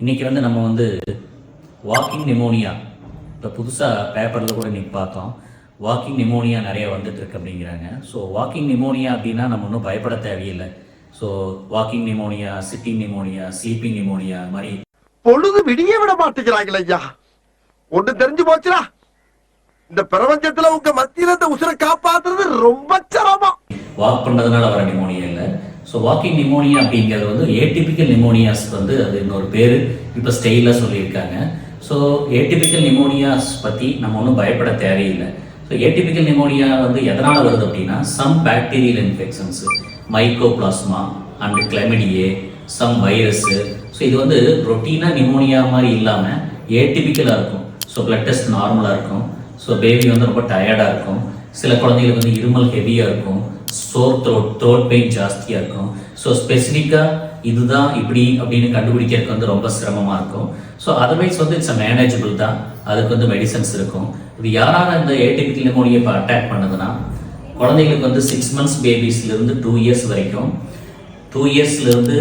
இன்றைக்கி நம்ம walking pneumonia இப்போ புதுசாக பேப்பரில் கூட இன்றைக்கி பார்த்தோம். வாக்கிங் நிமோனியா நிறைய வந்துட்டுருக்கு அப்படிங்கிறாங்க. ஸோ வாக்கிங் நிமோனியா அப்படின்னா நம்ம ஒன்றும் பயப்பட தேவையில்லை. So walking pneumonia, sitting pneumonia, sleeping pneumonia மாதிரி பொழுது விடிய விட மாட்டேங்கிறாங்களே ஐயா. ஒன்று தெரிஞ்சு போச்சுடா, இந்த பிரபஞ்சத்தில் உங்க மத்தியில இந்த உசுரை காப்பாத்துறது ரொம்ப சிரமம். வாக் பண்ணுறதுனால வர நிமோனியா இல்லை. ஸோ வாக்கிங் நிமோனியா அப்படிங்கிறது ஏடிபிக்கல் நிமோனியாஸ் அது இன்னொரு பேர் இப்போ ஸ்டைலாக சொல்லியிருக்காங்க. ஸோ ஏடிபிக்கல் நிமோனியாஸ் பற்றி நம்ம ஒன்றும் பயப்பட தேவையில்லை. ஸோ ஏடிபிக்கல் நிமோனியா எதனால் வருது அப்படின்னா some bacterial infections, mycoplasma and chlamydiae, some virus. So இது ரொட்டீனாக நிமோனியா மாதிரி இல்லாமல் ஏடிபிக்கலாக இருக்கும். ஸோ பிளட் டெஸ்ட் நார்மலாக இருக்கும். ஸோ பேபி ரொம்ப டயர்டாக இருக்கும். சில குழந்தைங்களுக்கு இருமல் ஹெவியாக இருக்கும். சோர் த்ரோட் பெயின் ஜாஸ்தியாக இருக்கும். ஸோ ஸ்பெசிஃபிக்காக இதுதான் இப்படி அப்படின்னு கண்டுபிடிக்கிறதுக்கு ரொம்ப சிரமமாக இருக்கும். ஸோ அதர்வைஸ் இட்ஸ் மேனேஜபிள் தான். அதுக்கு மெடிசன்ஸ் இருக்கும். இது யாரான இந்த ஏடிபிக்கல் நிமோனியா இப்போ அட்டாக் பண்ணுதுன்னா குழந்தைங்களுக்கு 6 months பேபிஸ்லேருந்து 2 years வரைக்கும், 2 yearsலேருந்து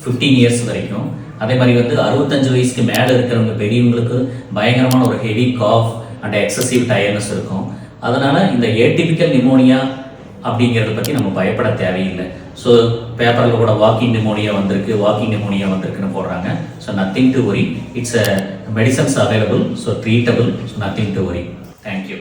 15 years வரைக்கும், அதே மாதிரி 65 வயசுக்கு மேலே இருக்கிறவங்க பெரியவங்களுக்கு பயங்கரமான ஒரு heavy cough and excessive tiredness இருக்கும். அதனால் இந்த ஏடிபிக்கல் நிமோனியா அப்படிங்கிறத பற்றி நம்ம பயப்பட தேவையில்லை. ஸோ பேப்பரில் கூட வாக்கிங் நிமோனியா வந்திருக்குன்னு போடுறாங்க. So nothing to worry. It's medicines available. So treatable. So nothing to worry. Thank you.